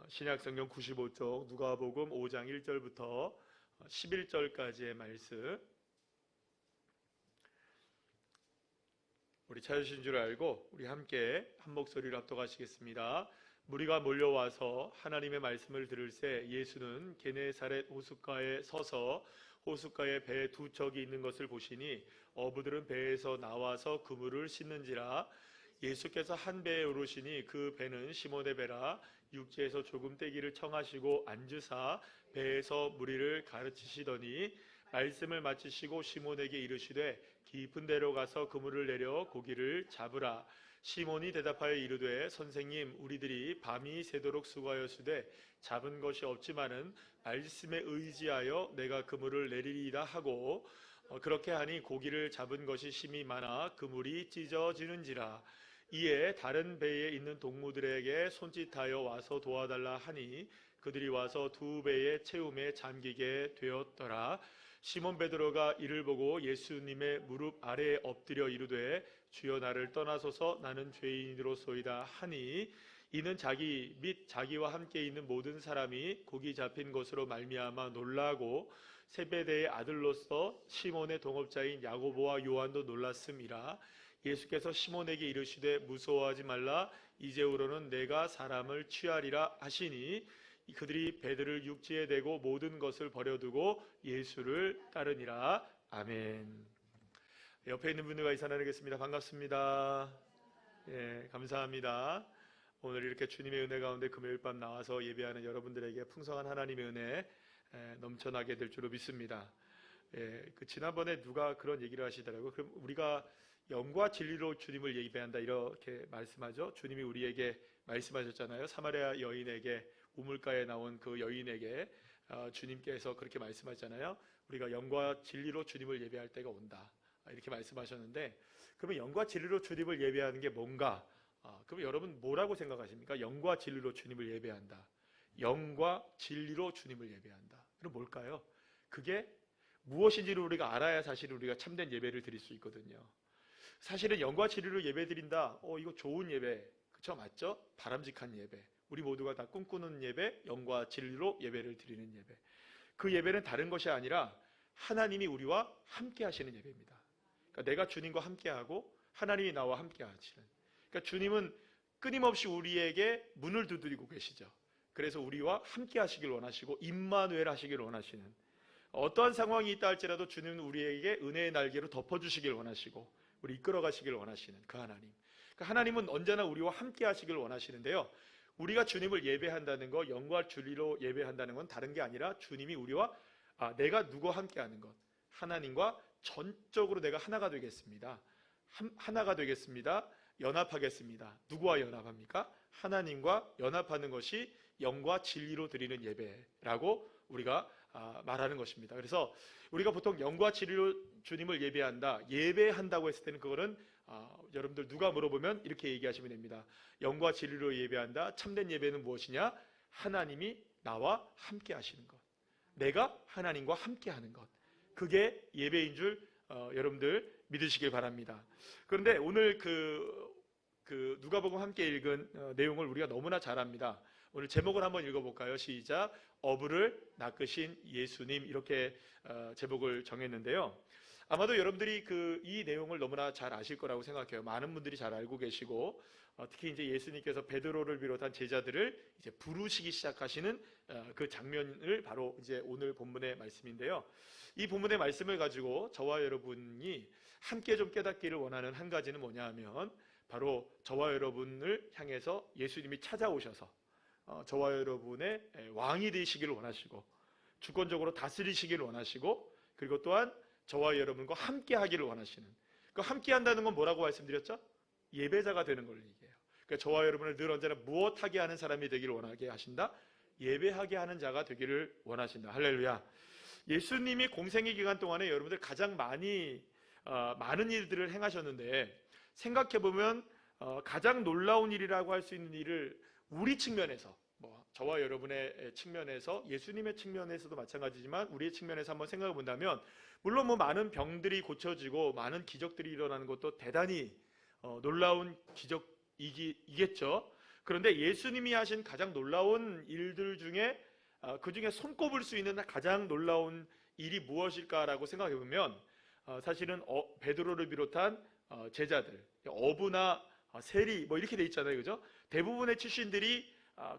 신약성경 95쪽 누가복음 5장 1절부터 11절까지의 말씀, 우리 찾으신 줄 알고 우리 함께 한 목소리로 합독하시겠습니다. 무리가 몰려와서 하나님의 말씀을 들을새 예수는 게네사렛 호숫가에 서서 호숫가에 배 두 척이 있는 것을 보시니 어부들은 배에서 나와서 그물을 씻는지라. 예수께서 한 배에 오르시니 그 배는 시몬의 배라. 육지에서 조금 떼기를 청하시고 앉으사 배에서 무리를 가르치시더니 말씀을 마치시고 시몬에게 이르시되 깊은 데로 가서 그물을 내려 고기를 잡으라. 시몬이 대답하여 이르되 선생님, 우리들이 밤이 새도록 수고하였으되 잡은 것이 없지만은 말씀에 의지하여 내가 그물을 내리리이다 하고 그렇게 하니 고기를 잡은 것이 심히 많아 그물이 찢어지는지라. 이에 다른 배에 있는 동무들에게 손짓하여 와서 도와달라 하니 그들이 와서 두 배의 채움에 잠기게 되었더라. 시몬 베드로가 이를 보고 예수님의 무릎 아래에 엎드려 이르되 주여, 나를 떠나소서, 나는 죄인으로소이다 하니 이는 자기 및 자기와 함께 있는 모든 사람이 고기 잡힌 것으로 말미암아 놀라고 세베대의 아들로서 시몬의 동업자인 야고보와 요한도 놀랐음이라. 예수께서 시몬에게 이르시되 무서워하지 말라. 이제후로는 내가 사람을 취하리라 하시니 그들이 배들을 육지에 대고 모든 것을 버려두고 예수를 따르니라. 아멘. 옆에 있는 분들과 인사 나누겠습니다. 반갑습니다. 예, 감사합니다. 오늘 이렇게 주님의 은혜 가운데 금요일 밤 나와서 예배하는 여러분들에게 풍성한 하나님의 은혜 넘쳐나게 될 줄로 믿습니다. 예, 지난번에 누가 그런 얘기를 하시더라고요. 그럼 우리가 영과 진리로 주님을 예배한다 이렇게 말씀하죠. 주님이 우리에게 말씀하셨잖아요. 사마리아 여인에게, 우물가에 나온 그 여인에게 주님께서 그렇게 말씀하셨잖아요. 우리가 영과 진리로 주님을 예배할 때가 온다 이렇게 말씀하셨는데, 그러면 영과 진리로 주님을 예배하는 게 뭔가? 그럼 여러분 뭐라고 생각하십니까? 영과 진리로 주님을 예배한다, 영과 진리로 주님을 예배한다, 그럼 뭘까요? 그게 무엇인지를 우리가 알아야 사실 우리가 참된 예배를 드릴 수 있거든요. 사실은 영과 진리로 예배 드린다, 이거 좋은 예배, 그쵸? 맞죠? 바람직한 예배, 우리 모두가 다 꿈꾸는 예배, 영과 진리로 예배를 드리는 예배. 그 예배는 다른 것이 아니라 하나님이 우리와 함께 하시는 예배입니다. 그러니까 내가 주님과 함께하고 하나님이 나와 함께 하시는, 그러니까 주님은 끊임없이 우리에게 문을 두드리고 계시죠. 그래서 우리와 함께 하시길 원하시고 임마누엘 하시길 원하시는, 어떠한 상황이 있다 할지라도 주님은 우리에게 은혜의 날개로 덮어주시길 원하시고 우리 이끌어 가시길 원하시는 그 하나님. 그러니까 하나님은 언제나 우리와 함께 하시길 원하시는데요, 우리가 주님을 예배한다는 것, 영과 진리로 예배한다는 건 다른 게 아니라 주님이 우리와 내가 누구와 함께 하는 것, 하나님과 전적으로 내가 하나가 되겠습니다. 하나가 되겠습니다. 연합하겠습니다. 누구와 연합합니까? 하나님과 연합하는 것이 영과 진리로 드리는 예배라고 우리가 말하는 것입니다. 그래서 우리가 보통 영과 진리로 주님을 예배한다고 했을 때는 그거는 여러분들 누가 물어보면 이렇게 얘기하시면 됩니다. 영과 진리로 예배한다, 참된 예배는 무엇이냐? 하나님이 나와 함께 하시는 것, 내가 하나님과 함께 하는 것, 그게 예배인 줄 여러분들 믿으시길 바랍니다. 그런데 오늘 누가복음 함께 읽은 내용을 우리가 너무나 잘 압니다. 오늘 제목을 한번 읽어볼까요? 시작. 어부를 낚으신 예수님, 이렇게 제목을 정했는데요. 아마도 여러분들이 이 내용을 너무나 잘 아실 거라고 생각해요. 많은 분들이 잘 알고 계시고, 특히 이제 예수님께서 베드로를 비롯한 제자들을 이제 부르시기 시작하시는 그 장면을 바로 이제 오늘 본문의 말씀인데요. 이 본문의 말씀을 가지고 저와 여러분이 함께 좀 깨닫기를 원하는 한 가지는 뭐냐 하면, 바로 저와 여러분을 향해서 예수님이 찾아오셔서 저와 여러분의 왕이 되시기를 원하시고 주권적으로 다스리시기를 원하시고, 그리고 또한 저와 여러분과 함께 하기를 원하시는, 그 함께 한다는 건 뭐라고 말씀드렸죠? 예배자가 되는 걸 얘기해요. 그러니까 저와 여러분을 늘 언제나 무엇하게 하는 사람이 되기를 원하게 하신다? 예배하게 하는 자가 되기를 원하신다. 할렐루야. 예수님이 공생의 기간 동안에 여러분들 가장 많은 일들을 행하셨는데, 생각해보면 가장 놀라운 일이라고 할 수 있는 일을 우리 측면에서, 저와 여러분의 측면에서, 예수님의 측면에서도 마찬가지지만 우리의 측면에서 한번 생각해 본다면, 물론 많은 병들이 고쳐지고 많은 기적들이 일어나는 것도 대단히 놀라운 기적이겠죠. 그런데 예수님이 하신 가장 놀라운 일들 중에 그 중에 손꼽을 수 있는 가장 놀라운 일이 무엇일까라고 생각해 보면 사실은 베드로를 비롯한 제자들, 어부나 세리 뭐 이렇게 돼 있잖아요, 그죠? 대부분의 출신들이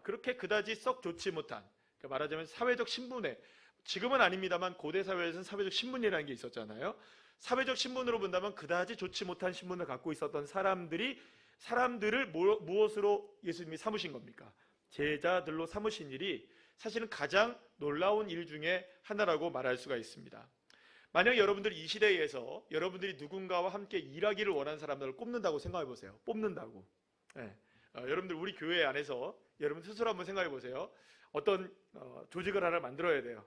그렇게 그다지 썩 좋지 못한, 그러니까 말하자면 사회적 신분에, 지금은 아닙니다만 고대 사회에서는 사회적 신분이라는 게 있었잖아요. 사회적 신분으로 본다면 그다지 좋지 못한 신분을 갖고 있었던 사람들을 무엇으로 예수님이 삼으신 겁니까? 제자들로 삼으신 일이 사실은 가장 놀라운 일 중에 하나라고 말할 수가 있습니다. 만약 여러분들이 이 시대에서 여러분들이 누군가와 함께 일하기를 원하는 사람들을 꼽는다고 생각해 보세요. 뽑는다고. 네. 여러분들 우리 교회 안에서 여러분 스스로 한번 생각해 보세요. 어떤 조직을 하나 만들어야 돼요.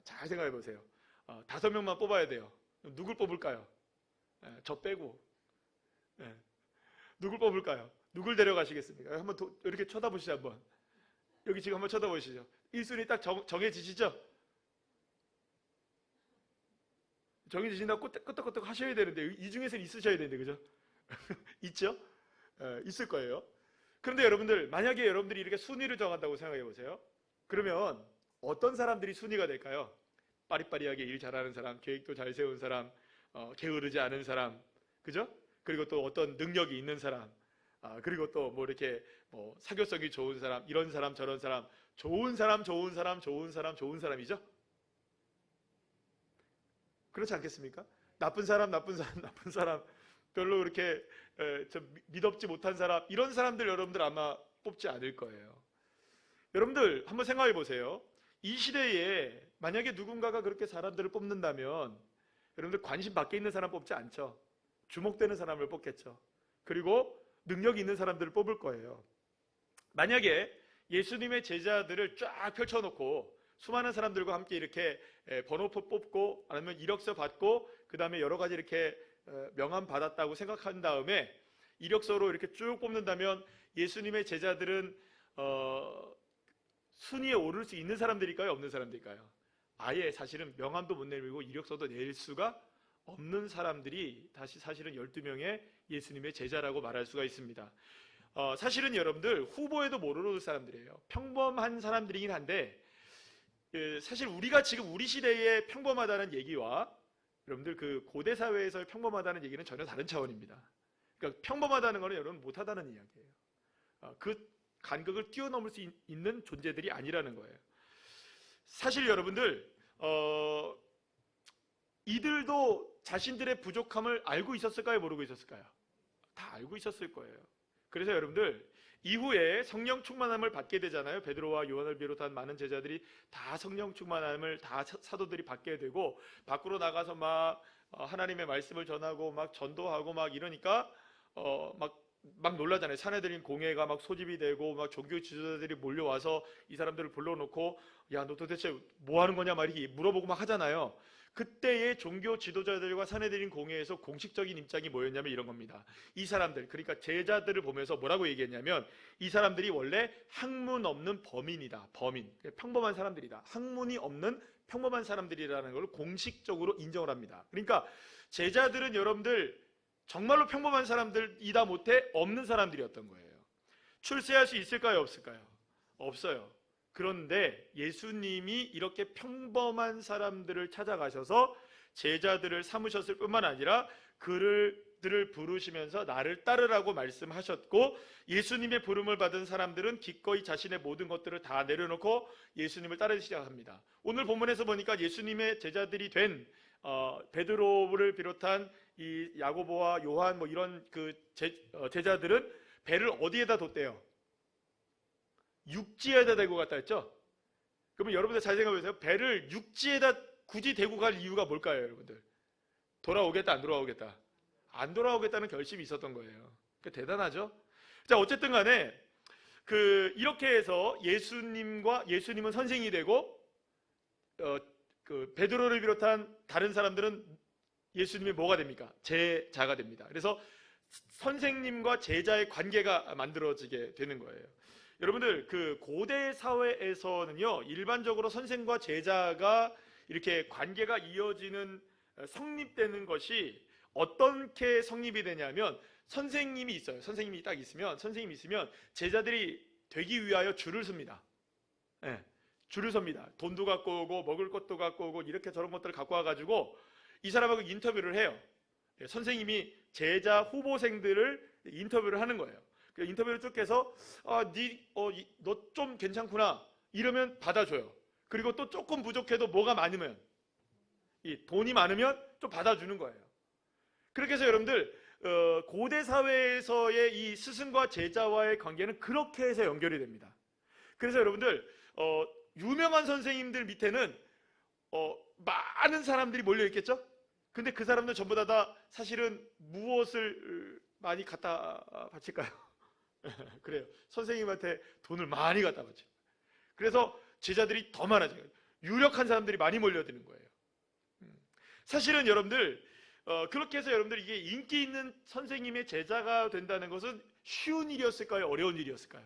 잘 생각해 보세요. 5명만 뽑아야 돼요. 누굴 뽑을까요? 저 빼고. 누굴 뽑을까요? 누굴 데려가시겠습니까? 한번 이렇게 쳐다보시죠. 한번. 여기 지금 한번 쳐다보시죠. 1순위 딱 정해지시죠? 정해지신다고 끄떡끄떡 하셔야 되는데 이 중에서는 있으셔야 되는데, 그죠? 있죠? 있을 거예요. 그런데 여러분들, 만약에 여러분들이 이렇게 순위를 정한다고 생각해 보세요. 그러면 어떤 사람들이 순위가 될까요? 빠리빠리하게 일 잘하는 사람, 계획도 잘 세운 사람, 게으르지 않은 사람, 그죠? 그리고 또 어떤 능력이 있는 사람, 그리고 또 뭐 이렇게 뭐 사교성이 좋은 사람, 이런 사람 저런 사람, 좋은 사람이죠? 그렇지 않겠습니까? 나쁜 사람, 별로 그렇게 좀 미덥지 못한 사람, 이런 사람들 여러분들 아마 뽑지 않을 거예요. 여러분들 한번 생각해 보세요. 이 시대에 만약에 누군가가 그렇게 사람들을 뽑는다면 여러분들 관심 밖에 있는 사람 뽑지 않죠. 주목되는 사람을 뽑겠죠. 그리고 능력이 있는 사람들을 뽑을 거예요. 만약에 예수님의 제자들을 쫙 펼쳐놓고 수많은 사람들과 함께 이렇게 번호표 뽑고 아니면 이력서 받고 그 다음에 여러 가지 이렇게 명함 받았다고 생각한 다음에 이력서로 이렇게 쭉 뽑는다면 예수님의 제자들은 순위에 오를 수 있는 사람들일까요? 없는 사람들일까요? 아예 사실은 명함도 못 내밀고 이력서도 낼 수가 없는 사람들이 다시 사실은 12명의 예수님의 제자라고 말할 수가 있습니다. 사실은 여러분들 후보에도 못 오를 사람들이에요. 평범한 사람들이긴 한데 사실 우리가 지금 우리 시대에 평범하다는 얘기와 여러분들 그 고대 사회에서의 평범하다는 얘기는 전혀 다른 차원입니다. 그러니까 평범하다는 것은 여러분 못하다는 이야기예요. 그 간극을 뛰어넘을 수 있는 존재들이 아니라는 거예요. 사실 여러분들 이들도 자신들의 부족함을 알고 있었을까요? 모르고 있었을까요? 다 알고 있었을 거예요. 그래서 여러분들 이후에 성령 충만함을 받게 되잖아요. 베드로와 요한을 비롯한 많은 제자들이 다 성령 충만함을 다 사도들이 받게 되고 밖으로 나가서 막 하나님의 말씀을 전하고 막 전도하고 막 이러니까 막 놀라잖아요. 사내들인 공회가 막 소집이 되고 막 종교 지도자들이 몰려와서 이 사람들을 불러놓고 야, 너 도대체 뭐 하는 거냐 막 이렇게 물어보고 막 하잖아요. 그때의 종교 지도자들과 사내들인 공회에서 공식적인 입장이 뭐였냐면 이런 겁니다. 이 사람들, 그러니까 제자들을 보면서 뭐라고 얘기했냐면 이 사람들이 원래 학문 없는 범인이다. 범인, 평범한 사람들이다. 학문이 없는 평범한 사람들이라는 걸 공식적으로 인정을 합니다. 그러니까 제자들은 여러분들 정말로 평범한 사람들이다 못해 없는 사람들이었던 거예요. 출세할 수 있을까요? 없을까요? 없어요. 그런데 예수님이 이렇게 평범한 사람들을 찾아가셔서 제자들을 삼으셨을 뿐만 아니라 그들을 부르시면서 나를 따르라고 말씀하셨고 예수님의 부름을 받은 사람들은 기꺼이 자신의 모든 것들을 다 내려놓고 예수님을 따르기 시작합니다. 오늘 본문에서 보니까 예수님의 제자들이 된 베드로를 비롯한 이 야고보와 요한 뭐 이런 그 제자들은 배를 어디에다 뒀대요? 육지에다 대고 갔다 했죠? 그러면 여러분들 잘 생각해 보세요. 배를 육지에다 굳이 대고 갈 이유가 뭘까요, 여러분들? 돌아오겠다, 안 돌아오겠다? 안 돌아오겠다는 결심이 있었던 거예요. 대단하죠? 자, 어쨌든 간에 이렇게 해서 예수님은 선생이 되고 그 베드로를 비롯한 다른 사람들은 예수님이 뭐가 됩니까? 제자가 됩니다. 그래서 선생님과 제자의 관계가 만들어지게 되는 거예요. 여러분들 그 고대 사회에서는요 일반적으로 선생과 제자가 이렇게 관계가 이어지는 성립되는 것이 어떻게 성립이 되냐면 선생님이 있어요. 선생님이 딱 있으면, 선생님이 있으면 제자들이 되기 위하여 줄을 섭니다. 예, 줄을 섭니다. 돈도 갖고 오고 먹을 것도 갖고 오고 이렇게 저런 것들을 갖고 와가지고 이 사람하고 인터뷰를 해요. 예, 선생님이 제자 후보생들을 인터뷰를 하는 거예요. 그 인터뷰를 쭉 해서 너 좀 괜찮구나 이러면 받아줘요. 그리고 또 조금 부족해도 뭐가 많으면, 이 돈이 많으면 좀 받아주는 거예요. 그렇게 해서 여러분들 고대 사회에서의 이 스승과 제자와의 관계는 그렇게 해서 연결이 됩니다. 그래서 여러분들 유명한 선생님들 밑에는 많은 사람들이 몰려 있겠죠? 근데 그 사람들 전부 다 사실은 무엇을 많이 갖다 바칠까요? 그래요. 선생님한테 돈을 많이 갖다 바쳐요. 그래서 제자들이 더 많아져요. 유력한 사람들이 많이 몰려드는 거예요. 사실은 여러분들 그렇게 해서 여러분들 이게 인기 있는 선생님의 제자가 된다는 것은 쉬운 일이었을까요? 어려운 일이었을까요?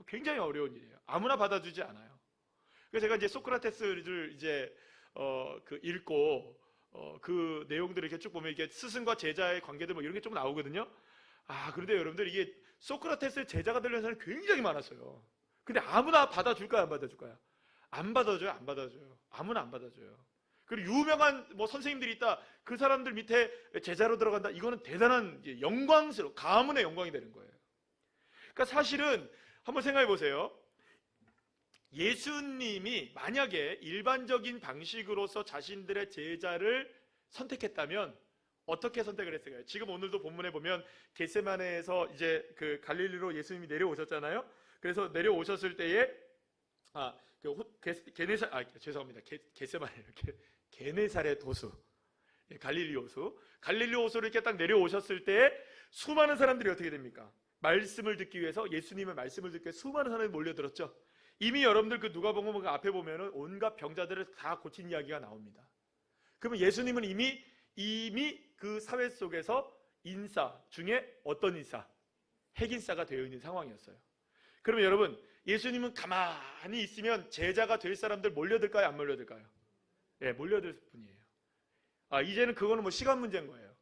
굉장히 어려운 일이에요. 아무나 받아주지 않아요. 그래서 제가 이제 소크라테스를 이제 읽고 그 내용들을 이렇게 쭉 보면 이게 스승과 제자의 관계들 뭐 이런 게 좀 나오거든요. 그런데 여러분들 이게 소크라테스의 제자가 되려는 사람이 굉장히 많았어요. 근데 아무나 받아줄까요? 안 받아줄까요? 안 받아줘요. 안 받아줘요. 아무나 안 받아줘요. 그리고 유명한 뭐 선생님들이 있다. 그 사람들 밑에 제자로 들어간다. 이거는 대단한 영광스러워, 가문의 영광이 되는 거예요. 그러니까 사실은 한번 생각해 보세요. 예수님이 만약에 일반적인 방식으로서 자신들의 제자를 선택했다면 어떻게 선택을 했을까요? 지금 오늘도 본문에 보면 겟세마네에서 이제 그 갈릴리로 예수님이 내려오셨잖아요. 그래서 내려오셨을 때에 게네사렛 호수, 갈릴리 호수를 이렇게 딱 내려오셨을 때 수많은 사람들이 어떻게 됩니까? 말씀을 듣기 위해서, 예수님의 말씀을 듣기 위해서 수많은 사람이 몰려들었죠. 이미 여러분들 그 누가복음 앞에 보면은 온갖 병자들을 다 고친 이야기가 나옵니다. 그러면 예수님은 이미 그 사회 속에서 인싸 중에 어떤 인싸? 핵인싸가 되어 있는 상황이었어요. 그러면 여러분, 예수님은 가만히 있으면 제자가 될 사람들 몰려들까요? 안 몰려들까요? 예, 몰려들 뿐이에요. 이제는 그거는 뭐 시간 문제인 거예요.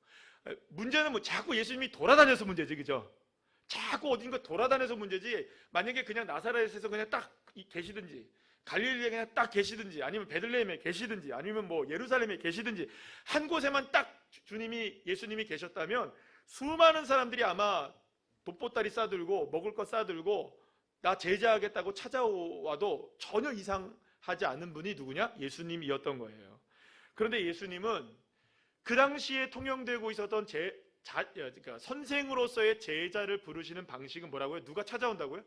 문제는 뭐 자꾸 예수님이 돌아다녀서 문제지, 그죠? 자꾸 어딘가 돌아다녀서 문제지, 만약에 그냥 나사렛에서 그냥 딱 계시든지, 갈릴리에 그냥 딱 계시든지, 아니면 베들레헴에 계시든지, 아니면 뭐 예루살렘에 계시든지, 한 곳에만 딱 예수님이 계셨다면 수많은 사람들이 아마 돛보따리 싸들고 먹을 거 싸들고 나 제자하겠다고 찾아와도 전혀 이상하지 않은 분이 누구냐? 예수님이었던 거예요. 그런데 예수님은 그 당시에 통용되고 있었던 그러니까 선생으로서의 제자를 부르시는 방식은 뭐라고요? 누가 찾아온다고요?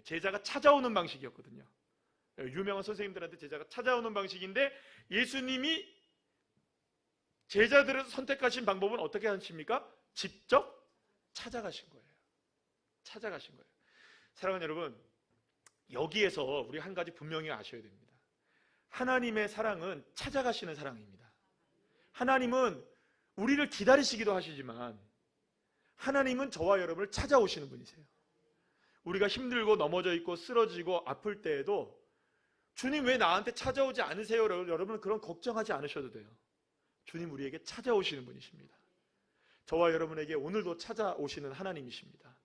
제자가 찾아오는 방식이었거든요. 유명한 선생님들한테 제자가 찾아오는 방식인데, 예수님이 제자들을 선택하신 방법은 어떻게 하십니까? 직접 찾아가신 거예요. 찾아가신 거예요. 사랑하는 여러분, 여기에서 우리 한 가지 분명히 아셔야 됩니다. 하나님의 사랑은 찾아가시는 사랑입니다. 하나님은 우리를 기다리시기도 하시지만 하나님은 저와 여러분을 찾아오시는 분이세요. 우리가 힘들고 넘어져 있고 쓰러지고 아플 때에도 주님 왜 나한테 찾아오지 않으세요? 여러분은 그런 걱정하지 않으셔도 돼요. 주님 우리에게 찾아오시는 분이십니다. 저와 여러분에게 오늘도 찾아오시는 하나님이십니다.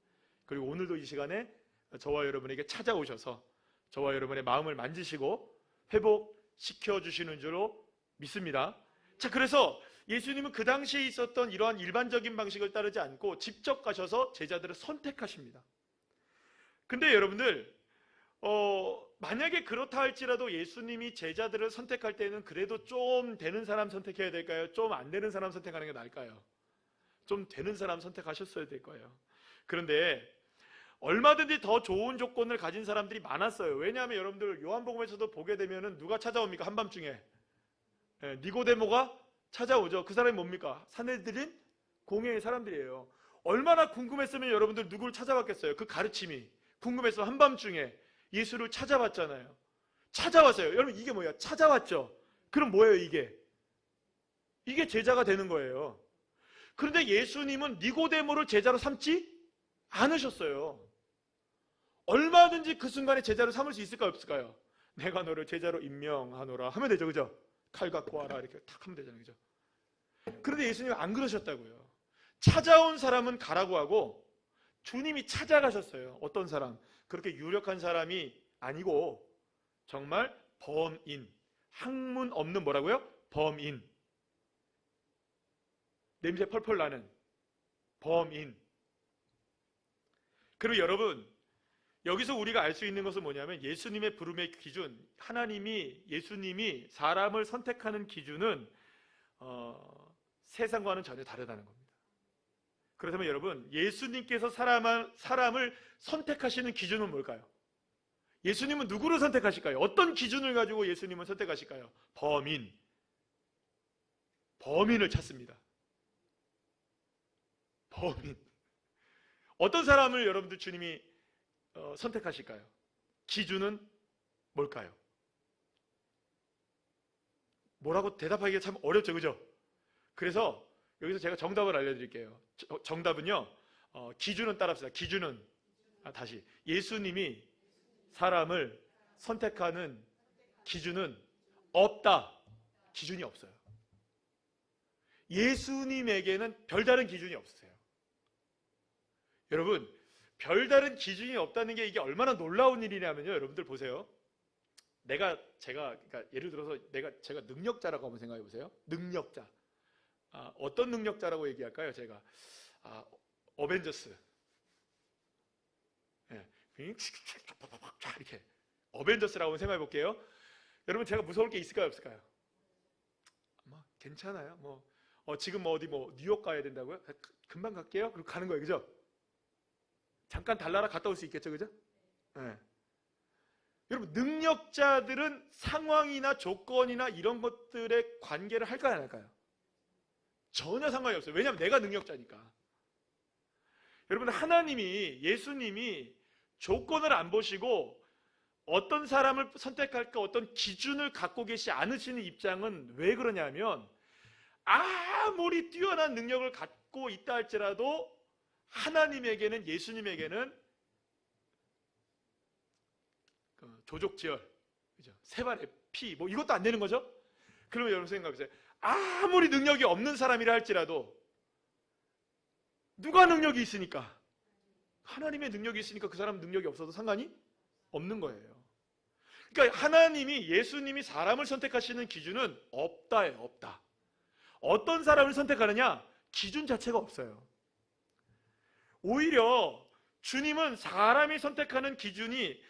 그리고 오늘도 이 시간에 저와 여러분에게 찾아오셔서 저와 여러분의 마음을 만지시고 회복시켜 주시는 줄로 믿습니다. 자, 그래서 예수님은 그 당시에 있었던 이러한 일반적인 방식을 따르지 않고 직접 가셔서 제자들을 선택하십니다. 근데 여러분들 만약에 그렇다 할지라도 예수님이 제자들을 선택할 때는 그래도 좀 되는 사람 선택해야 될까요? 좀 안 되는 사람 선택하는 게 나을까요? 좀 되는 사람 선택하셨어야 될 거예요. 그런데 얼마든지 더 좋은 조건을 가진 사람들이 많았어요. 왜냐하면 여러분들 요한복음에서도 보게 되면은 누가 찾아옵니까? 한밤중에 니고데모가 찾아오죠. 그 사람이 뭡니까? 산헤드린 공회의 사람들이에요. 얼마나 궁금했으면 여러분들 누구를 찾아봤겠어요? 그 가르침이 궁금해서 한밤중에 예수를 찾아봤잖아요. 찾아왔어요. 여러분 이게 뭐야? 찾아왔죠. 그럼 뭐예요 이게? 이게 제자가 되는 거예요. 그런데 예수님은 니고데모를 제자로 삼지 않으셨어요. 얼마든지 그 순간에 제자로 삼을 수 있을까요? 없을까요? 내가 너를 제자로 임명하노라 하면 되죠. 그죠? 칼 갖고 와라 이렇게 탁 하면 되잖아요. 그죠? 그런데 예수님은 안 그러셨다고요. 찾아온 사람은 가라고 하고 주님이 찾아가셨어요. 어떤 사람? 그렇게 유력한 사람이 아니고 정말 범인, 학문 없는 뭐라고요? 범인, 냄새 펄펄 나는 범인. 그리고 여러분, 여기서 우리가 알 수 있는 것은 뭐냐면 예수님의 부름의 기준, 예수님이 사람을 선택하는 기준은 세상과는 전혀 다르다는 겁니다. 그렇다면 여러분, 예수님께서 사람을 선택하시는 기준은 뭘까요? 예수님은 누구를 선택하실까요? 어떤 기준을 가지고 예수님은 선택하실까요? 범인을 찾습니다. 범인. 어떤 사람을 여러분들 주님이 선택하실까요? 기준은 뭘까요? 뭐라고 대답하기가 참 어렵죠, 그죠? 그래서 여기서 제가 정답을 알려드릴게요. 정답은요, 기준은 따라합시다. 기준은, 다시. 예수님이 사람을 선택하는 기준은 없다. 기준이 없어요. 예수님에게는 별다른 기준이 없으세요. 여러분, 별다른 기준이 없다는 게 이게 얼마나 놀라운 일이냐면요. 여러분들 보세요. 그러니까 예를 들어서 제가 능력자라고 한번 생각해 보세요. 능력자. 어떤 능력자라고 얘기할까요? 제가 어벤져스. 예, 이렇게 어벤져스라고 생각해 볼게요. 여러분, 제가 무서울 게 있을까요, 없을까요? 괜찮아요. 지금 어디 뉴욕 가야 된다고요? 금방 갈게요. 그리고 가는 거예요, 그죠? 잠깐 달나라 갔다 올 수 있겠죠, 그죠? 네. 여러분, 능력자들은 상황이나 조건이나 이런 것들에 관계를 할까요, 안 할까요? 전혀 상관이 없어요. 왜냐하면 내가 능력자니까. 여러분, 예수님이 조건을 안 보시고 어떤 사람을 선택할까 어떤 기준을 갖고 계시지 않으시는 입장은 왜 그러냐면, 아무리 뛰어난 능력을 갖고 있다 할지라도 하나님에게는, 예수님에게는 조족지혈, 그죠? 세발의 피, 이것도 안 되는 거죠? 그러면 여러분 생각해보세요. 아무리 능력이 없는 사람이라 할지라도 누가 능력이 있으니까? 하나님의 능력이 있으니까 그 사람 능력이 없어도 상관이 없는 거예요. 그러니까 예수님이 사람을 선택하시는 기준은 없다예요, 없다. 어떤 사람을 선택하느냐? 기준 자체가 없어요. 오히려 주님이 사람을 선택하는 기준을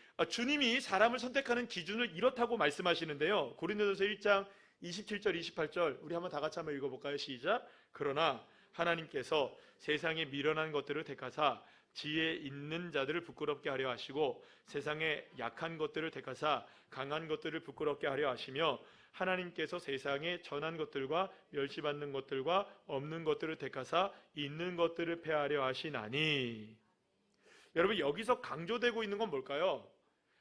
이렇다고 말씀하시는데요. 고린도전서 1장 27절 28절 우리 한번 다 같이 한번 읽어볼까요? 시작. 그러나 하나님께서 세상에 미련한 것들을 택하사 지혜 있는 자들을 부끄럽게 하려 하시고 세상에 약한 것들을 택하사 강한 것들을 부끄럽게 하려 하시며 하나님께서 세상에 전한 것들과 멸시받는 것들과 없는 것들을 택하사 있는 것들을 폐하려 하시나니. 여러분, 여기서 강조되고 있는 건 뭘까요?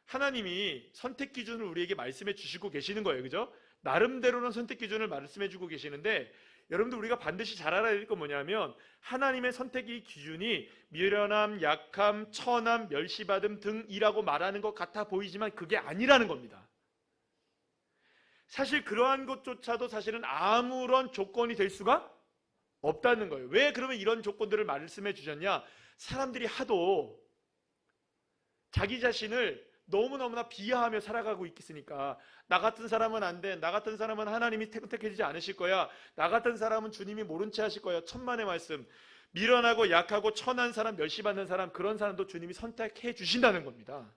하나님이 선택 기준을 우리에게 말씀해 주시고 계시는 거예요, 그죠? 나름대로는 선택 기준을 말씀해 주고 계시는데, 여러분들 우리가 반드시 잘 알아야 될 건 뭐냐면 하나님의 선택의 기준이 미련함, 약함, 천함, 멸시받음 등이라고 말하는 것 같아 보이지만 그게 아니라는 겁니다. 사실 그러한 것조차도 사실은 아무런 조건이 될 수가 없다는 거예요. 왜 그러면 이런 조건들을 말씀해 주셨냐? 사람들이 하도 자기 자신을 너무너무나 비하하며 살아가고 있겠으니까. 나 같은 사람은 안 돼. 나 같은 사람은 하나님이 택해주지 않으실 거야. 나 같은 사람은 주님이 모른 채 하실 거야. 천만의 말씀. 미련하고 약하고 천한 사람, 멸시받는 사람, 그런 사람도 주님이 선택해 주신다는 겁니다.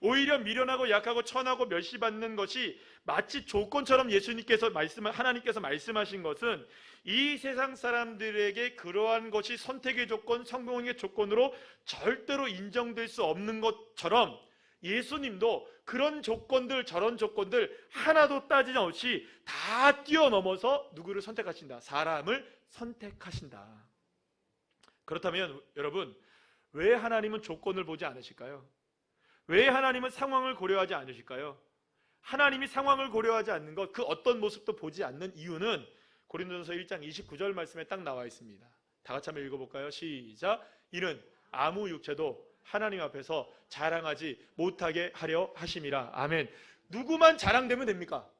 오히려 미련하고 약하고 천하고 멸시받는 것이 마치 조건처럼 하나님께서 말씀하신 것은 이 세상 사람들에게 그러한 것이 선택의 조건, 성공의 조건으로 절대로 인정될 수 없는 것처럼 예수님도 그런 조건들, 저런 조건들 하나도 따지지 없이 다 뛰어넘어서 누구를 선택하신다? 사람을 선택하신다. 그렇다면 여러분, 왜 하나님은 조건을 보지 않으실까요? 왜 하나님은 상황을 고려하지 않으실까요? 하나님이 상황을 고려하지 않는 것, 그 어떤 모습도 보지 않는 이유는 고린도전서 1장 29절 말씀에 딱 나와 있습니다. 다 같이 한번 읽어볼까요? 시작. 이는 아무 육체도 하나님 앞에서 자랑하지 못하게 하려 하심이라. 아멘. 누구만 자랑되면 됩니까?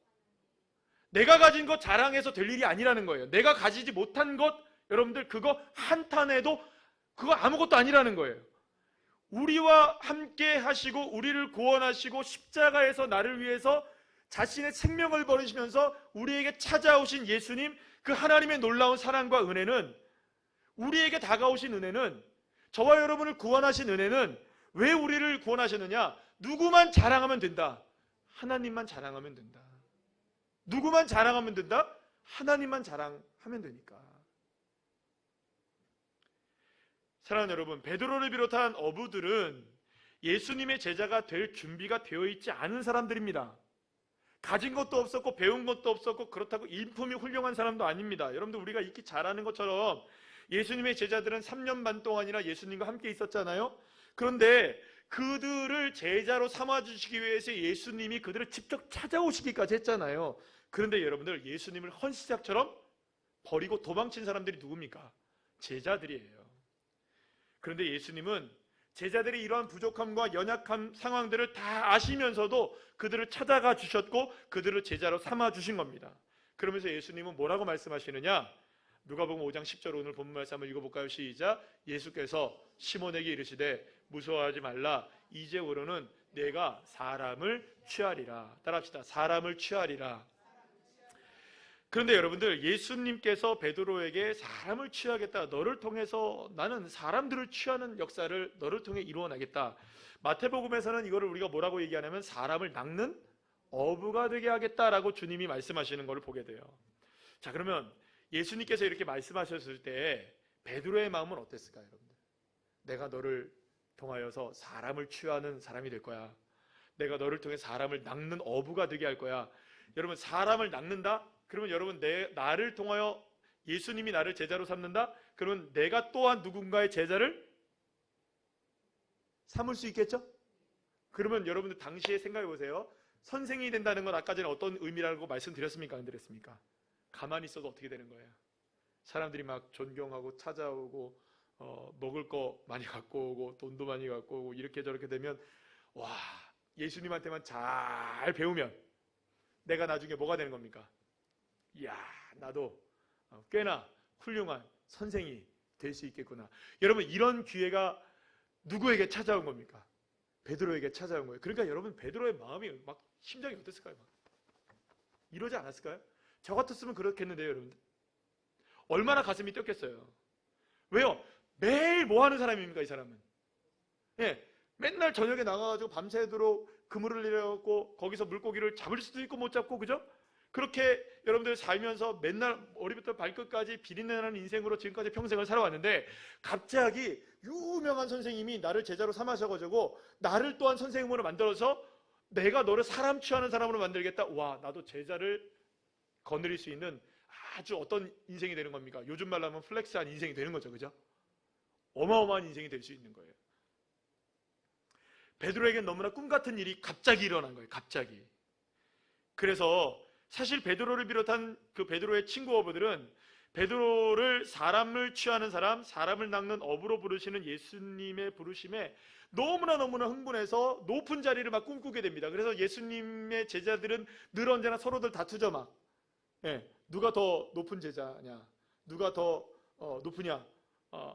내가 가진 것 자랑해서 될 일이 아니라는 거예요. 내가 가지지 못한 것, 여러분들 그거 한탄해도 그거 아무것도 아니라는 거예요. 우리와 함께 하시고 우리를 구원하시고 십자가에서 나를 위해서 자신의 생명을 버리시면서 우리에게 찾아오신 예수님, 그 하나님의 놀라운 사랑과 은혜는, 우리에게 다가오신 은혜는, 저와 여러분을 구원하신 은혜는 왜 우리를 구원하셨느냐? 누구만 자랑하면 된다. 하나님만 자랑하면 된다. 누구만 자랑하면 된다? 하나님만 자랑하면 되니까. 사랑하는 여러분, 베드로를 비롯한 어부들은 예수님의 제자가 될 준비가 되어 있지 않은 사람들입니다. 가진 것도 없었고 배운 것도 없었고 그렇다고 인품이 훌륭한 사람도 아닙니다. 여러분들, 우리가 익히 잘 아는 것처럼 예수님의 제자들은 3년 반 동안이나 예수님과 함께 있었잖아요. 그런데 그들을 제자로 삼아주시기 위해서 예수님이 그들을 직접 찾아오시기까지 했잖아요. 그런데 여러분들, 예수님을 헌시작처럼 버리고 도망친 사람들이 누굽니까? 제자들이에요. 그런데 예수님은 제자들이 이러한 부족함과 연약한 상황들을 다 아시면서도 그들을 찾아가 주셨고 그들을 제자로 삼아 주신 겁니다. 그러면서 예수님은 뭐라고 말씀하시느냐? 누가복음 5장 10절, 오늘 본문 말씀 한번 읽어볼까요? 시작. 예수께서 시몬에게 이르시되 무서워하지 말라. 이제부로는 내가 사람을 취하리라. 따라합시다. 사람을 취하리라. 그런데 여러분들, 예수님께서 베드로에게 사람을 취하겠다, 너를 통해서 나는 사람들을 취하는 역사를 너를 통해 이루어나겠다. 마태복음에서는 이거를 우리가 뭐라고 얘기하냐면 사람을 낚는 어부가 되게 하겠다라고 주님이 말씀하시는 것을 보게 돼요. 자, 그러면 예수님께서 이렇게 말씀하셨을 때 베드로의 마음은 어땠을까요? 여러분들, 내가 너를 통하여서 사람을 취하는 사람이 될 거야. 내가 너를 통해 사람을 낚는 어부가 되게 할 거야. 여러분, 사람을 낚는다? 그러면 여러분, 나를 통하여 예수님이 나를 제자로 삼는다? 그러면 내가 또한 누군가의 제자를 삼을 수 있겠죠? 그러면 여러분들 당시에 생각해 보세요. 선생이 된다는 건 아까 전에 어떤 의미라고 말씀드렸습니까? 안 드렸습니까? 가만히 있어도 어떻게 되는 거예요? 사람들이 막 존경하고 찾아오고 먹을 거 많이 갖고 오고 돈도 많이 갖고 오고 이렇게 저렇게 되면, 와, 예수님한테만 잘 배우면 내가 나중에 뭐가 되는 겁니까? 이야, 나도 꽤나 훌륭한 선생이 될 수 있겠구나. 여러분, 이런 기회가 누구에게 찾아온 겁니까? 베드로에게 찾아온 거예요. 그러니까 여러분, 베드로의 마음이 막 심장이 어땠을까요? 막 이러지 않았을까요? 저 같았으면 그렇겠는데요, 여러분들. 얼마나 가슴이 뛰었겠어요. 왜요? 매일 뭐 하는 사람입니까, 이 사람은? 예, 맨날 저녁에 나가가지고 밤새도록 그물을 내려갖고 거기서 물고기를 잡을 수도 있고 못 잡고, 그죠? 그렇게 여러분들 살면서 맨날 머리부터 발끝까지 비린내나는 인생으로 지금까지 평생을 살아왔는데, 갑자기 유명한 선생님이 나를 제자로 삼아셔가지고 나를 또한 선생님으로 만들어서 내가 너를 사람 취하는 사람으로 만들겠다. 와, 나도 제자를 거느릴 수 있는 아주 어떤 인생이 되는 겁니까? 요즘 말로 하면 플렉스한 인생이 되는 거죠, 그죠? 어마어마한 인생이 될 수 있는 거예요. 베드로에겐 너무나 꿈같은 일이 갑자기 일어난 거예요. 갑자기. 그래서 사실 베드로를 비롯한 그 베드로의 친구 어부들은 베드로를 사람을 취하는 사람, 사람을 낚는 어부로 부르시는 예수님의 부르심에 너무나 흥분해서 높은 자리를 막 꿈꾸게 됩니다. 그래서 예수님의 제자들은 늘 언제나 서로들 다투죠. 막 누가 더 높은 제자냐, 누가 더 높으냐,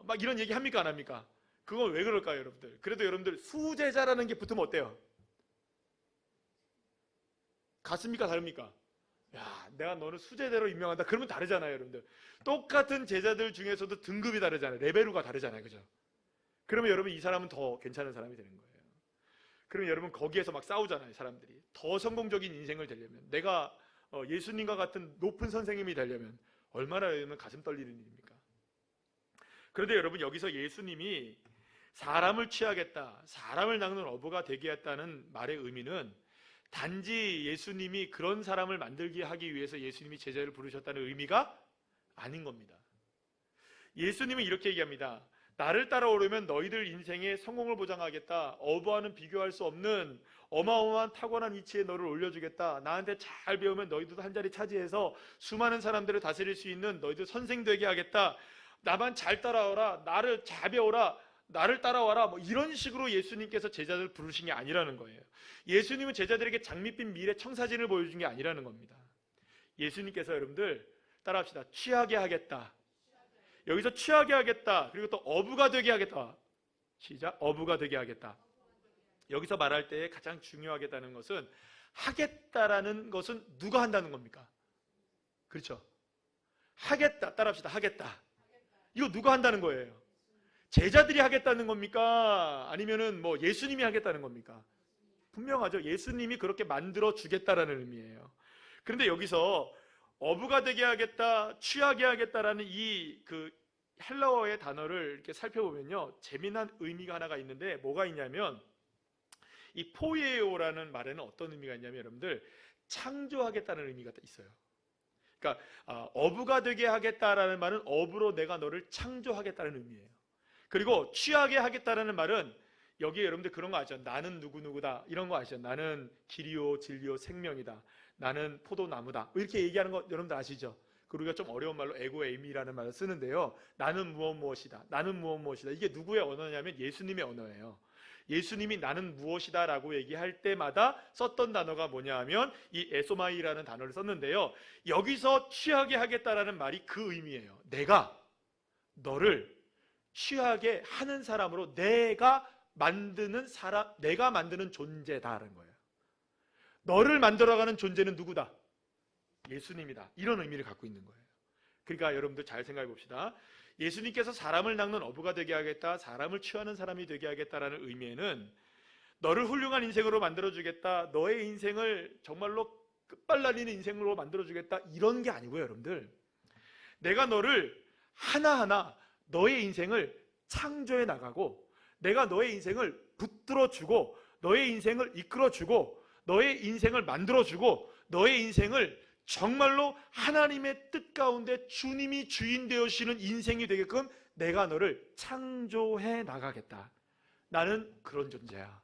막 이런 얘기 합니까, 안 합니까? 그건 왜 그럴까요, 여러분들? 그래도 여러분들, 수제자라는 게 붙으면 어때요? 같습니까, 다릅니까? 야, 내가 너는 수제자로 임명한다. 그러면 다르잖아요, 여러분들. 똑같은 제자들 중에서도 등급이 다르잖아요. 레벨우가 다르잖아요, 그죠? 그러면 여러분, 이 사람은 더 괜찮은 사람이 되는 거예요. 그러면 여러분, 거기에서 막 싸우잖아요, 사람들이. 더 성공적인 인생을 되려면, 내가 예수님과 같은 높은 선생님이 되려면 얼마나 여러분 가슴 떨리는 일입니까? 그런데 여러분, 여기서 예수님이 사람을 취하겠다, 사람을 낚는 어부가 되게 했다는 말의 의미는 단지 예수님이 그런 사람을 만들게 하기 위해서 예수님이 제자를 부르셨다는 의미가 아닌 겁니다. 예수님은 이렇게 얘기합니다. 나를 따라오려면 너희들 인생의 성공을 보장하겠다. 어부와는 비교할 수 없는 어마어마한 타고난 이치에 너를 올려주겠다. 나한테 잘 배우면 너희들도 한 자리 차지해서 수많은 사람들을 다스릴 수 있는 너희들 선생 되게 하겠다. 나만 잘 따라오라. 나를 잘 배워라. 나를 따라와라. 뭐 이런 식으로 예수님께서 제자들을 부르신 게 아니라는 거예요. 예수님은 제자들에게 장밋빛 미래 청사진을 보여준 게 아니라는 겁니다. 예수님께서 여러분들 따라합시다. 취하게 하겠다. 여기서 취하게 하겠다. 그리고 또 어부가 되게 하겠다. 시작. 어부가 되게 하겠다. 여기서 말할 때 가장 중요하겠다는 것은 하겠다라는 것은 누가 한다는 겁니까? 그렇죠. 하겠다. 따라합시다. 하겠다. 이거 누가 한다는 거예요? 제자들이 하겠다는 겁니까? 아니면은 뭐 예수님이 하겠다는 겁니까? 분명하죠. 예수님이 그렇게 만들어 주겠다라는 의미예요. 그런데 여기서 어부가 되게 하겠다, 취하게 하겠다라는 이 헬라어의 단어를 이렇게 살펴보면요, 재미난 의미가 하나가 있는데 뭐가 있냐면 이 포이에오라는 말에는 어떤 의미가 있냐면 여러분들 창조하겠다는 의미가 있어요. 그러니까 어부가 되게 하겠다라는 말은 어부로 내가 너를 창조하겠다는 의미예요. 그리고 취하게 하겠다라는 말은 여기에 여러분들 그런 거 아시죠? 나는 누구누구다 이런 거 아시죠? 나는 길이요 진리요 생명이다. 나는 포도나무다. 이렇게 얘기하는 거 여러분들 아시죠? 우리가 좀 어려운 말로 에고에이미라는 말을 쓰는데요. 나는 무엇이다. 나는 무엇이다. 이게 누구의 언어냐면 예수님의 언어예요. 예수님이 나는 무엇이다 라고 얘기할 때마다 썼던 단어가 뭐냐 하면 이 에소마이라는 단어를 썼는데요. 여기서 취하게 하겠다라는 말이 그 의미예요. 내가 너를 취하게 하는 사람으로 내가 만드는 사람, 내가 만드는 존재다라는 거예요. 너를 만들어가는 존재는 누구다? 예수님이다. 이런 의미를 갖고 있는 거예요. 그러니까 여러분들 잘 생각해 봅시다. 예수님께서 사람을 낚는 어부가 되게 하겠다, 사람을 취하는 사람이 되게 하겠다라는 의미에는 너를 훌륭한 인생으로 만들어주겠다, 너의 인생을 정말로 끝발날리는 인생으로 만들어주겠다, 이런 게 아니고요. 여러분들, 내가 너를 하나하나 너의 인생을 창조해 나가고 내가 너의 인생을 붙들어주고 너의 인생을 이끌어주고 너의 인생을 만들어주고 너의 인생을 정말로 하나님의 뜻 가운데 주님이 주인 되시는 인생이 되게끔 내가 너를 창조해 나가겠다. 나는 그런 존재야.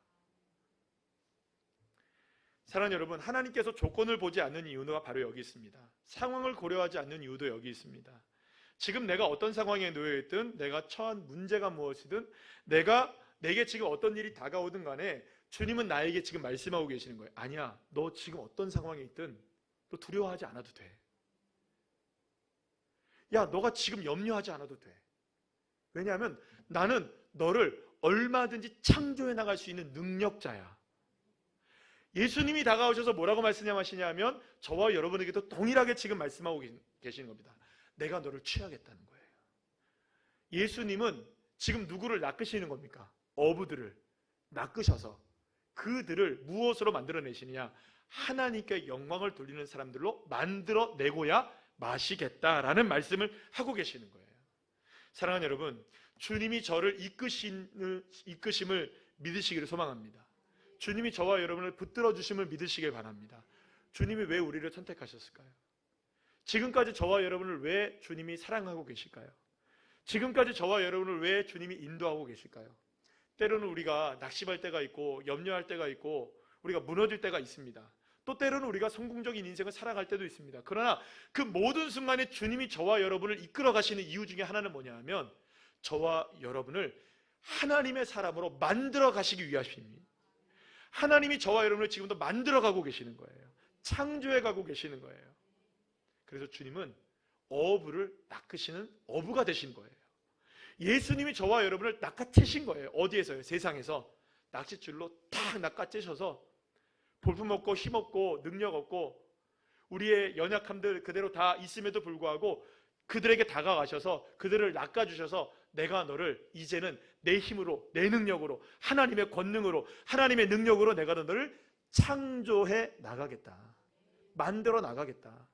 사랑하는 여러분, 하나님께서 조건을 보지 않는 이유가 바로 여기 있습니다. 상황을 고려하지 않는 이유도 여기 있습니다. 지금 내가 어떤 상황에 놓여 있든, 내가 처한 문제가 무엇이든, 내게 지금 어떤 일이 다가오든 간에 주님은 나에게 지금 말씀하고 계시는 거예요. 아니야, 너 지금 어떤 상황에 있든 너 두려워하지 않아도 돼. 야, 너가 지금 염려하지 않아도 돼. 왜냐하면 나는 너를 얼마든지 창조해 나갈 수 있는 능력자야. 예수님이 다가오셔서 뭐라고 말씀하시냐면 저와 여러분에게도 동일하게 지금 말씀하고 계시는 겁니다. 내가 너를 취하겠다는 거예요. 예수님은 지금 누구를 낚으시는 겁니까? 어부들을 낚으셔서 그들을 무엇으로 만들어내시느냐? 하나님께 영광을 돌리는 사람들로 만들어내고야 마시겠다라는 말씀을 하고 계시는 거예요. 사랑하는 여러분, 주님이 저를 이끄심을 믿으시기를 소망합니다. 주님이 저와 여러분을 붙들어 주심을 믿으시길 바랍니다. 주님이 왜 우리를 선택하셨을까요? 지금까지 저와 여러분을 왜 주님이 사랑하고 계실까요? 지금까지 저와 여러분을 왜 주님이 인도하고 계실까요? 때로는 우리가 낙심할 때가 있고 염려할 때가 있고 우리가 무너질 때가 있습니다. 또 때로는 우리가 성공적인 인생을 살아갈 때도 있습니다. 그러나 그 모든 순간에 주님이 저와 여러분을 이끌어 가시는 이유 중에 하나는 뭐냐 하면 저와 여러분을 하나님의 사람으로 만들어 가시기 위하십니다. 하나님이 저와 여러분을 지금도 만들어 가고 계시는 거예요. 창조해 가고 계시는 거예요. 그래서 주님은 어부를 낚으시는 어부가 되신 거예요. 예수님이 저와 여러분을 낚아채신 거예요. 어디에서요? 세상에서 낚싯줄로 탁 낚아채셔서 볼품없고 힘없고 능력 없고 우리의 연약함들 그대로 다 있음에도 불구하고 그들에게 다가가셔서 그들을 낚아주셔서 내가 너를 이제는 내 힘으로 내 능력으로 하나님의 권능으로 하나님의 능력으로 내가 너를 창조해 나가겠다. 만들어 나가겠다.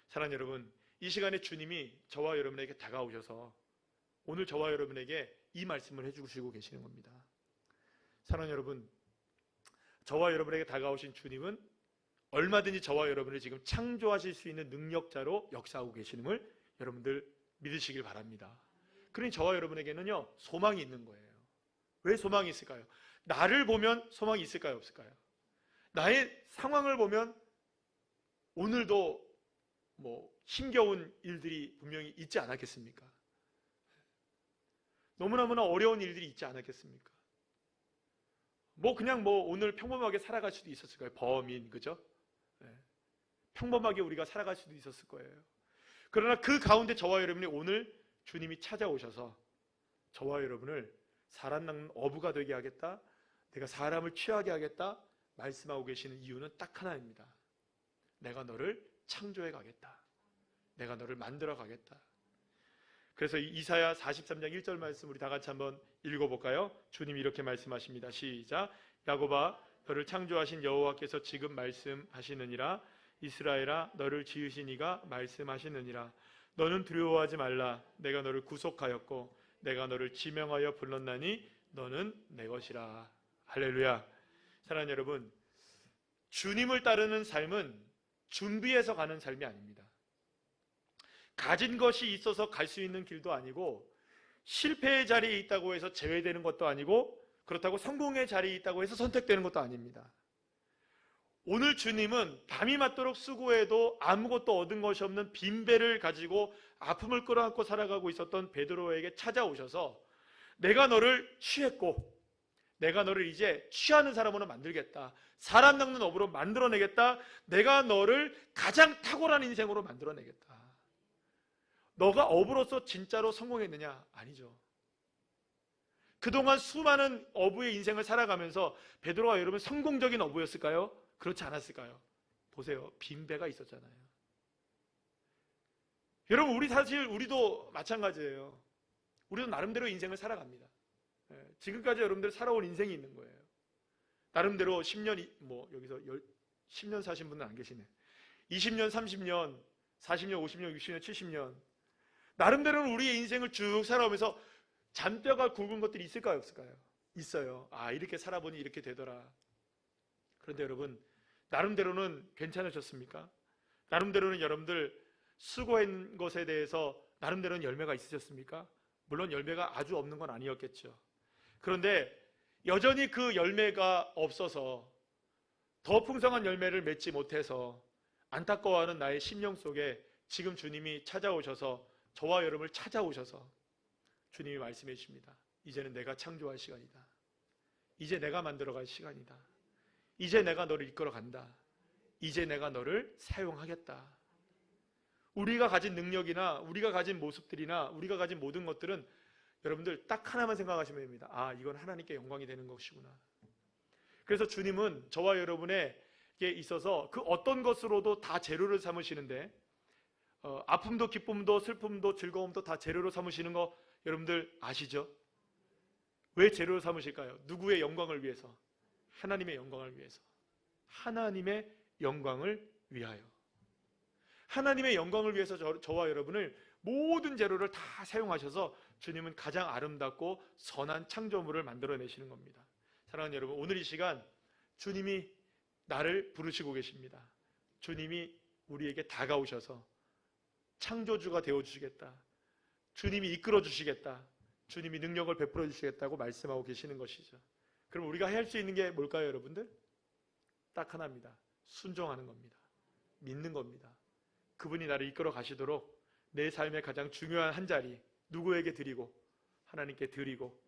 사랑하는 여러분, 이 시간에 주님이 저와 여러분에게 다가오셔서 오늘 저와 여러분에게 이 말씀을 해주시고 계시는 겁니다. 사랑하는 여러분, 저와 여러분에게 다가오신 주님은 얼마든지 저와 여러분을 지금 창조하실 수 있는 능력자로 역사하고 계시는 걸 여러분들 믿으시길 바랍니다. 그러니 저와 여러분에게는요, 소망이 있는 거예요. 왜 소망이 있을까요? 나를 보면 소망이 있을까요? 없을까요? 나의 상황을 보면 오늘도 힘겨운 일들이 분명히 있지 않았겠습니까? 너무너무나 어려운 일들이 있지 않았겠습니까? 그냥 오늘 평범하게 살아갈 수도 있었을 거예요. 범인, 그죠? 네. 평범하게 우리가 살아갈 수도 있었을 거예요. 그러나 그 가운데 저와 여러분이 오늘 주님이 찾아오셔서 저와 여러분을 사람 낚는 어부가 되게 하겠다, 내가 사람을 취하게 하겠다 말씀하고 계시는 이유는 딱 하나입니다. 내가 너를 창조해 가겠다. 내가 너를 만들어 가겠다. 그래서 이사야 43장 1절 말씀 우리 다 같이 한번 읽어볼까요? 주님이 이렇게 말씀하십니다. 시작. 야곱아, 너를 창조하신 여호와께서 지금 말씀하시느니라. 이스라엘아, 너를 지으신 이가 말씀하시느니라. 너는 두려워하지 말라. 내가 너를 구속하였고 내가 너를 지명하여 불렀나니 너는 내 것이라. 할렐루야. 사랑하는 여러분, 주님을 따르는 삶은 준비해서 가는 삶이 아닙니다. 가진 것이 있어서 갈 수 있는 길도 아니고, 실패의 자리에 있다고 해서 제외되는 것도 아니고, 그렇다고 성공의 자리에 있다고 해서 선택되는 것도 아닙니다. 오늘 주님은 밤이 맞도록 수고해도 아무것도 얻은 것이 없는 빈배를 가지고 아픔을 끌어안고 살아가고 있었던 베드로에게 찾아오셔서 내가 너를 취했고 내가 너를 이제 취하는 사람으로 만들겠다. 사람 낚는 업으로 만들어내겠다. 내가 너를 가장 탁월한 인생으로 만들어내겠다. 너가 어부로서 진짜로 성공했느냐? 아니죠. 그동안 수많은 어부의 인생을 살아가면서 베드로가 여러분 성공적인 어부였을까요? 그렇지 않았을까요? 보세요. 빈배가 있었잖아요. 여러분, 우리도 마찬가지예요. 우리도 나름대로 인생을 살아갑니다. 지금까지 여러분들 살아온 인생이 있는 거예요. 나름대로 10년, 여기서 10년 사신 분은 안 계시네. 20년, 30년, 40년, 50년, 60년, 70년. 나름대로는 우리의 인생을 쭉 살아오면서 잔뼈가 굵은 것들이 있을까요? 없을까요? 있어요. 아, 이렇게 살아보니 이렇게 되더라. 그런데 여러분, 나름대로는 괜찮으셨습니까? 나름대로는 여러분들 수고한 것에 대해서 나름대로는 열매가 있으셨습니까? 물론 열매가 아주 없는 건 아니었겠죠. 그런데 여전히 그 열매가 없어서 더 풍성한 열매를 맺지 못해서 안타까워하는 나의 심령 속에 지금 주님이 찾아오셔서 저와 여러분을 찾아오셔서 주님이 말씀해 주십니다. 이제는 내가 창조할 시간이다. 이제 내가 만들어갈 시간이다. 이제 내가 너를 이끌어 간다. 이제 내가 너를 사용하겠다. 우리가 가진 능력이나 우리가 가진 모습들이나 우리가 가진 모든 것들은 여러분들 딱 하나만 생각하시면 됩니다. 아, 이건 하나님께 영광이 되는 것이구나. 그래서 주님은 저와 여러분에게 있어서 그 어떤 것으로도 다 재료를 삼으시는데, 아픔도 기쁨도 슬픔도 즐거움도 다 재료로 삼으시는 거 여러분들 아시죠? 왜 재료로 삼으실까요? 누구의 영광을 위해서? 하나님의 영광을 위해서. 하나님의 영광을 위하여. 하나님의 영광을 위해서 저와 여러분을 모든 재료를 다 사용하셔서 주님은 가장 아름답고 선한 창조물을 만들어내시는 겁니다. 사랑하는 여러분, 오늘 이 시간 주님이 나를 부르시고 계십니다. 주님이 우리에게 다가오셔서 창조주가 되어주시겠다. 주님이 이끌어 주시겠다. 주님이 능력을 베풀어 주시겠다고 말씀하고 계시는 것이죠. 그럼 우리가 할 수 있는 게 뭘까요, 여러분들? 딱 하나입니다. 순종하는 겁니다. 믿는 겁니다. 그분이 나를 이끌어 가시도록 내 삶의 가장 중요한 한 자리 누구에게 드리고 하나님께 드리고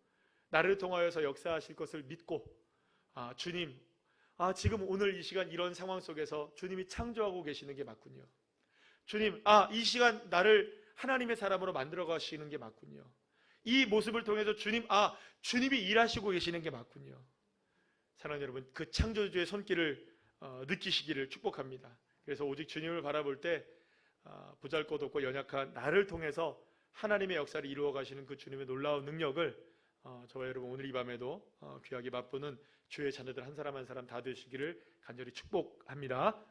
나를 통하여서 역사하실 것을 믿고, 주님, 지금 오늘 이 시간 이런 상황 속에서 주님이 창조하고 계시는 게 맞군요. 주님, 이 시간 나를 하나님의 사람으로 만들어 가시는 게 맞군요. 이 모습을 통해서 주님이 일하시고 계시는 게 맞군요. 사랑하는 여러분, 그 창조주의 손길을 느끼시기를 축복합니다. 그래서 오직 주님을 바라볼 때 보잘것없고 연약한 나를 통해서 하나님의 역사를 이루어 가시는 그 주님의 놀라운 능력을 저와 여러분 오늘 이 밤에도 귀하게 맛보는 주의 자녀들 한 사람 한 사람 다 되시기를 간절히 축복합니다.